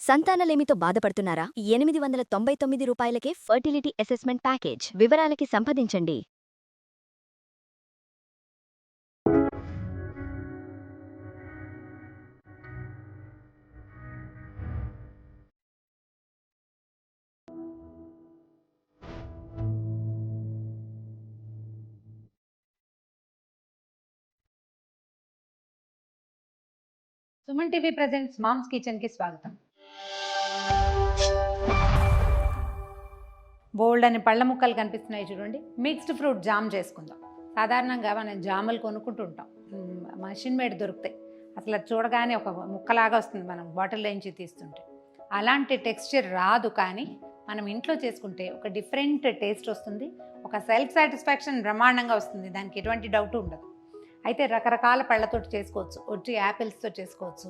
సంతానలేమితో బాధపడుతున్నారా? 899 రూపాయలకే fertility assessment package. వివరాలకి సంప్రదించండి. Suman TV presents mom's kitchen కి స్వాగతం. బోల్డ్ అని పళ్ళ ముక్కలు కనిపిస్తున్నాయి చూడండి. మిక్స్డ్ ఫ్రూట్ జామ్ చేసుకుందాం. సాధారణంగా మనం జాములు కొనుక్కుంటూ ఉంటాం, మషిన్ మేడ్ దొరుకుతాయి. అసలు అది చూడగానే ఒక ముక్కలాగా వస్తుంది మనం బాటిల్లో నుంచి తీస్తుంటే. అలాంటి టెక్స్చర్ రాదు, కానీ మనం ఇంట్లో చేసుకుంటే ఒక డిఫరెంట్ టేస్ట్ వస్తుంది, ఒక సెల్ఫ్ సాటిస్ఫాక్షన్ బ్రహ్మాండంగా వస్తుంది. దానికి ఎటువంటి డౌట్ ఉండదు. అయితే రకరకాల పళ్ళతోటి చేసుకోవచ్చు. ఒట్టి యాపిల్స్తో చేసుకోవచ్చు,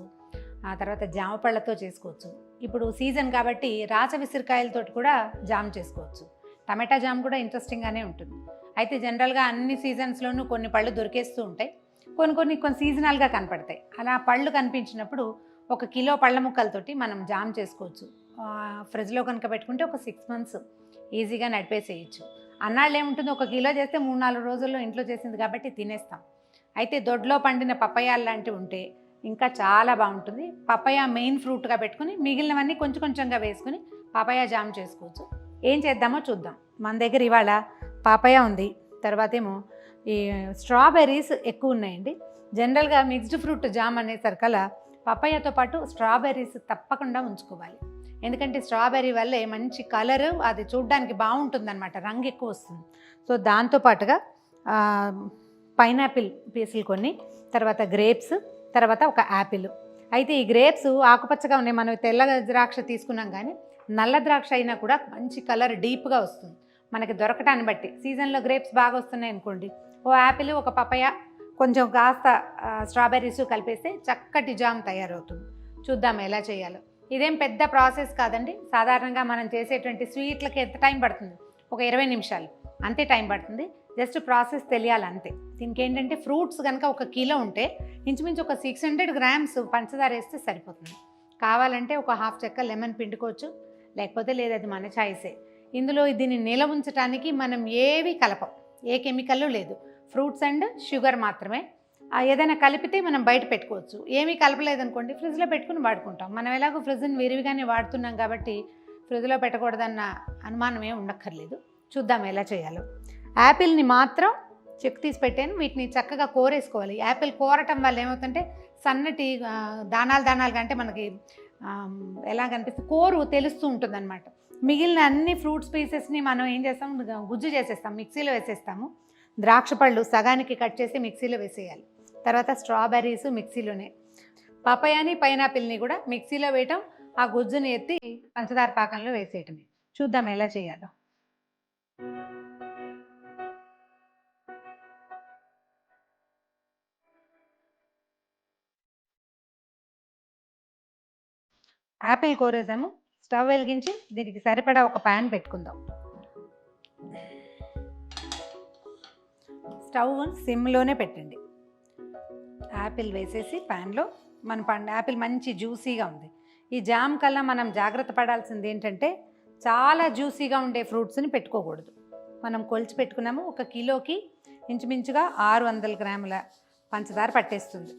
ఆ తర్వాత జామ పళ్ళతో చేసుకోవచ్చు. ఇప్పుడు సీజన్ కాబట్టి రాచ విసిరికాయలతోటి కూడా జామ్ చేసుకోవచ్చు. టమాటా జామ్ కూడా ఇంట్రెస్టింగ్గానే ఉంటుంది. అయితే జనరల్గా అన్ని సీజన్స్లోనూ కొన్ని పళ్ళు దొరికేస్తూ ఉంటాయి, కొన్ని సీజనల్గా కనపడతాయి. అలా పళ్ళు కనిపించినప్పుడు 1 కిలో పళ్ళ ముక్కలతోటి మనం జామ్ చేసుకోవచ్చు. ఫ్రిడ్జ్లో కనుక పెట్టుకుంటే ఒక 6 months ఈజీగా నడిపేసేయచ్చు. అన్నాళ్ళు ఏముంటుంది, 1 కిలో చేస్తే 3-4 రోజుల్లో ఇంట్లో చేసింది కాబట్టి తినేస్తాం. అయితే దొడ్లో పండిన పప్పయ్యాలు లాంటివి ఉంటే ఇంకా చాలా బాగుంటుంది. పప్పయ్య మెయిన్ ఫ్రూట్గా పెట్టుకుని మిగిలినవన్నీ కొంచెం కొంచెంగా వేసుకుని పప్పయ్య జామ్ చేసుకోవచ్చు. ఏం చేద్దామో చూద్దాం. మన దగ్గర ఇవాళ పప్పయ్య ఉంది, తర్వాత ఏమో ఈ స్ట్రాబెర్రీస్ ఎక్కువ ఉన్నాయండి. జనరల్గా మిక్స్డ్ ఫ్రూట్ జామ్ అనేసరికల్లా పప్పయ్యతో పాటు స్ట్రాబెర్రీస్ తప్పకుండా ఉంచుకోవాలి. ఎందుకంటే స్ట్రాబెర్రీ వల్లే మంచి కలరు, అది చూడడానికి బాగుంటుందన్నమాట, రంగు ఎక్కువ వస్తుంది. సో దాంతోపాటుగా పైనాపిల్ పీసులు కొన్ని, తర్వాత గ్రేప్స్, తర్వాత ఒక యాపిల్. అయితే ఈ గ్రేప్స్ ఆకుపచ్చగా ఉన్నాయి. మనం తెల్ల ద్రాక్ష తీసుకున్నాం, కానీ నల్ల ద్రాక్ష అయినా కూడా మంచి కలర్ డీప్గా వస్తుంది మనకి దొరకటాన్ని బట్టి. సీజన్లో గ్రేప్స్ బాగా వస్తున్నాయి అనుకోండి, ఓ యాపిల్, ఒక పప్పయ్య, కొంచెం కాస్త స్ట్రాబెర్రీస్ కలిపేస్తే చక్కటి జామ్ తయారవుతుంది. చూద్దాం ఎలా చేయాలో. ఇదేం పెద్ద ప్రాసెస్ కాదండి. సాధారణంగా మనం చేసేటువంటి స్వీట్లకి ఎంత టైం పడుతుంది, ఒక 20 నిమిషాలు అంతే టైం పడుతుంది. జస్ట్ ప్రాసెస్ తెలియాలి అంతే. దీనికి ఏంటంటే ఫ్రూట్స్ కనుక 1 కిలో ఉంటే ఇంచుమించు ఒక 600 grams పంచదార వేస్తే సరిపోతుంది. కావాలంటే ఒక హాఫ్ చెక్క లెమన్ పిండుకోవచ్చు, లేకపోతే లేదు, అది మన చాయిసే. ఇందులో దీన్ని నిలవ ఉంచడానికి మనం ఏవి కలపం, ఏ కెమికల్ లేదు, ఫ్రూట్స్ అండ్ షుగర్ మాత్రమే. ఏదైనా కలిపితే మనం బయట పెట్టుకోవచ్చు. ఏమీ కలపలేదనుకోండి ఫ్రిడ్జ్లో పెట్టుకుని వాడుకుంటాం. మనం ఎలాగో ఫ్రిడ్జ్ని విరివిగానే వాడుతున్నాం కాబట్టి ఫ్రిడ్జ్లో పెట్టకూడదన్న అనుమానమే ఉండక్కర్లేదు. చూద్దాం ఎలా చేయాలో. యాపిల్ని మాత్రం చెక్కు తీసి పెట్టాను, వీటిని చక్కగా కోరేసుకోవాలి. యాపిల్ కోరటం వల్ల ఏమవుతుందంటే సన్నటి దానాలుగా, అంటే మనకి ఎలా కనిపిస్తుంది, కోరు తెలుస్తూ ఉంటుందన్నమాట. మిగిలిన అన్ని ఫ్రూట్స్ పీసెస్ని మనం ఏం చేస్తాం, గుజ్జు చేసేస్తాం, మిక్సీలో వేసేస్తాము. ద్రాక్ష పళ్ళు సగానికి కట్ చేసి మిక్సీలో వేసేయాలి. తర్వాత స్ట్రాబెర్రీస్ మిక్సీలోనే, పపాయాని పైనాపిల్ని కూడా మిక్సీలో వేయటం, ఆ గుజ్జుని ఎత్తి పంచదార పాకంలో వేసేయటమే. చూద్దాం ఎలా చేయాలో. యాపిల్ కోరేసాము. స్టవ్ వెలిగించి దీనికి సరిపడా ఒక ప్యాన్ పెట్టుకుందాం. స్టవ్ సిమ్లోనే పెట్టండి. యాపిల్ వేసేసి ప్యాన్లో యాపిల్ మంచి జ్యూసీగా ఉంది. ఈ జామ్ కల్లా మనం జాగ్రత్త పడాల్సింది ఏంటంటే చాలా జ్యూసీగా ఉండే ఫ్రూట్స్ని పెట్టుకోకూడదు. మనం కొలిచి పెట్టుకున్నాము, 1 కిలోకి ఇంచుమించుగా 600 grams పంచదార పట్టేస్తుంది.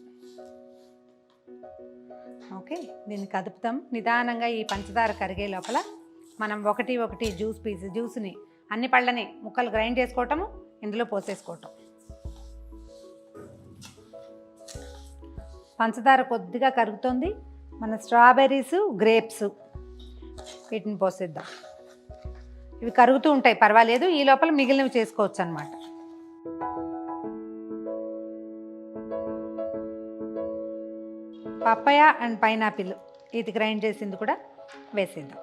ఓకే, దీన్ని కదుపుతాం నిదానంగా. ఈ పంచదార కరిగే లోపల మనం ఒకటి జ్యూస్ని అన్ని పళ్ళని ముక్కలు గ్రైండ్ చేసుకోవటము, ఇందులో పోసేసుకోవటం. పంచదార కొద్దిగా కరుగుతుంది. మన స్ట్రాబెర్రీస్, గ్రేప్స్ వీటిని పోసేద్దాం. ఇవి కరుగుతూ ఉంటాయి, పర్వాలేదు. ఈ లోపల మిగిలినవి చేసుకోవచ్చు అన్నమాట. పప్పయ అండ్ పైనాపిల్ ఇది గ్రైండ్ చేసింది కూడా వేసేద్దాం.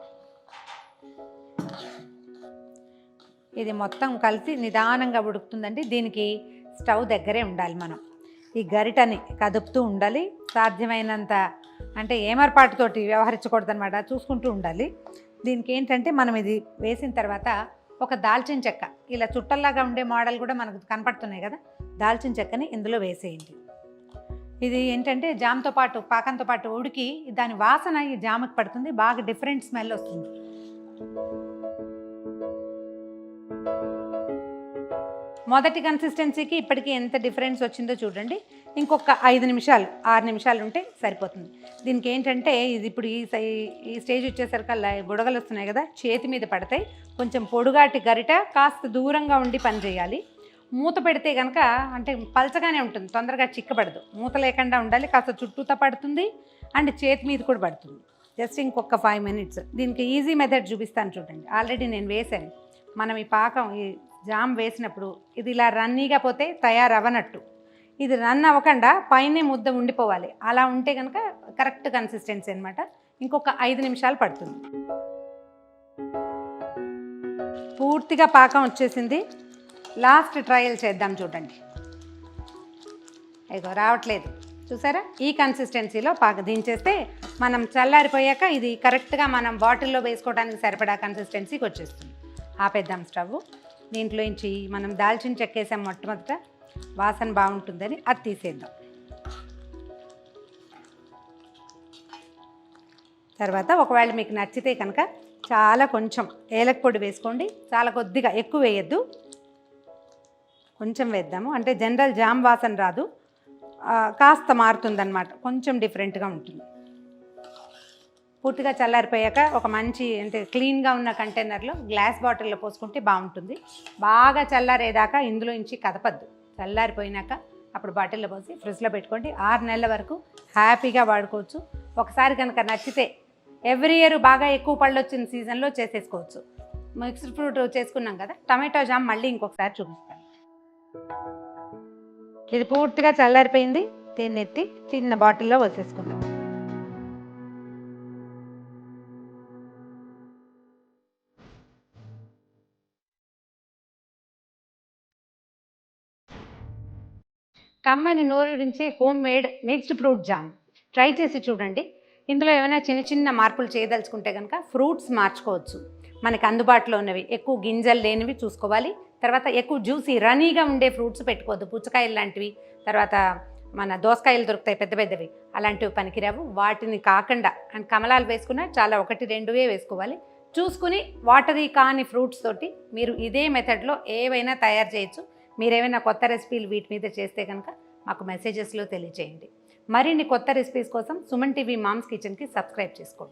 ఇది మొత్తం కలిసి నిదానంగా ఉడుకుతుందండి. దీనికి స్టవ్ దగ్గరే ఉండాలి. మనం ఈ గరిటని కదుపుతూ ఉండాలి. సాధ్యమైనంత అంటే ఏమర్పాటుతోటి వ్యవహరించకూడదు అనమాట, చూసుకుంటూ ఉండాలి. దీనికి ఏంటంటే మనం ఇది వేసిన తర్వాత ఒక దాల్చిన చెక్క, ఇలా చుట్టల్లాగా ఉండే మోడల్ కూడా మనకు కనపడుతున్నాయి కదా, దాల్చిన చెక్కని ఇందులో వేసేయండి. ఇది ఏంటంటే జామ్తో పాటు పాకంతో పాటు ఉడికి దాని వాసన ఈ జామకి పడుతుంది, బాగా డిఫరెంట్ స్మెల్ వస్తుంది. మొదటి కన్సిస్టెన్సీకి ఇప్పటికీ ఎంత డిఫరెన్స్ వచ్చిందో చూడండి. ఇంకొక 5 నిమిషాలు 6 నిమిషాలు ఉంటే సరిపోతుంది. దీనికి ఏంటంటే ఇది ఇప్పుడు ఈ స్టేజ్ వచ్చేసరికల్లా బుడగలు వస్తున్నాయి కదా, చేతి మీద పడతాయి. కొంచెం పొడుగాటి గరిట కాస్త దూరంగా ఉండి పని చేయాలి. మూత పెడితే కనుక అంటే పలచగానే ఉంటుంది, తొందరగా చిక్కబడదు. మూత లేకుండా ఉండాలి, కాస్త చుట్టూతో పడుతుంది అండ్ చేతి మీద కూడా పడుతుంది. జస్ట్ ఇంకొక 5 మినిట్స్. దీనికి ఈజీ మెథడ్ చూపిస్తాను చూడండి. ఆల్రెడీ నేను వేసాను. మనం ఈ పాకం ఈ జామ్ వేసినప్పుడు ఇది ఇలా రన్నీగా పోతే తయారవ్వనట్టు, ఇది రన్ అవ్వకుండా పైనే ముద్ద ఉండిపోవాలి. అలా ఉంటే కనుక కరెక్ట్ కన్సిస్టెన్సీ అనమాట. ఇంకొక 5 నిమిషాలు పడుతుంది. పూర్తిగా పాకం వచ్చేసింది. లాస్ట్ ట్రయల్ చేద్దాం చూడండి. ఇగో రావట్లేదు చూసారా, ఈ కన్సిస్టెన్సీలో దించేస్తే మనం చల్లారిపోయాక ఇది కరెక్ట్గా మనం బాటిల్లో వేసుకోవడానికి సరిపడా కన్సిస్టెన్సీకి వచ్చేస్తుంది. ఆపేద్దాం స్టవ్. దీంట్లోంచి మనం దాల్చిన చెక్క వేసాం మొట్టమొదట, వాసన బాగుంటుందని అది తీసేద్దాం. తర్వాత ఒకవేళ మీకు నచ్చితే కనుక చాలా కొంచెం ఏలక పొడి వేసుకోండి, చాలా కొద్దిగా, ఎక్కువ వేయద్దు, కొంచెం వేద్దాము. అంటే జనరల్ జామ్ వాసన రాదు, కాస్త మారుతుందన్నమాట, కొంచెం డిఫరెంట్గా ఉంటుంది. పూర్తిగా చల్లారిపోయాక ఒక మంచి అంటే క్లీన్గా ఉన్న కంటైనర్లో గ్లాస్ బాటిల్లో పోసుకుంటే బాగుంటుంది. బాగా చల్లారేదాకా ఇందులో నుంచి కదపద్దు. చల్లారిపోయినాక అప్పుడు బాటిల్లో పోసి ఫ్రిడ్జ్లో పెట్టుకోండి. 6 నెలల వరకు హ్యాపీగా వాడుకోవచ్చు. ఒకసారి కనుక నచ్చితే ఎవ్రీ ఇయర్ బాగా ఎక్కువ పళ్ళు వచ్చిన సీజన్లో చేసేసుకోవచ్చు. మిక్స్డ్ ఫ్రూట్ చేసుకున్నాం కదా, టమాటో జామ్ మళ్ళీ ఇంకొకసారి చూపిస్తాను. ఇది పూర్తిగా చల్లారిపోయింది. దీన్ని ఎత్తి చిన్న బాటిల్లో పోసేసుకుందాం. కమ్మని నోరుడించే home made mixed fruit jam try చేసి చూడండి. ఇందులో ఏమైనా చిన్న చిన్న మార్పులు చేయదలుచుకుంటే కనుక ఫ్రూట్స్ మార్చుకోవచ్చు. మనకి అందుబాటులో ఉన్నవి, ఎక్కువ గింజలు లేనివి చూసుకోవాలి. తర్వాత ఎక్కువ జ్యూసీ రనీగా ఉండే ఫ్రూట్స్ పెట్టుకోవద్దు. పుచ్చకాయలు లాంటివి, తర్వాత మన దోసకాయలు దొరుకుతాయి పెద్ద పెద్దవి, అలాంటివి పనికిరావు. వాటిని కాకుండా అండ్ కమలాలు వేసుకున్నా చాలా 1-2 వేసుకోవాలి. చూసుకుని వాటరీ కాని ఫ్రూట్స్ తోటి మీరు ఇదే మెథడ్లో ఏవైనా తయారు చేయొచ్చు. మీరేమైనా కొత్త రెసిపీలు వీటి మీద చేస్తే కనుక మాకు మెసేజెస్లో తెలియజేయండి. మరిన్ని కొత్త రెసిపీస్ కోసం సుమన్ టీవీ మామ్స్ కిచెన్కి సబ్స్క్రైబ్ చేసుకోండి.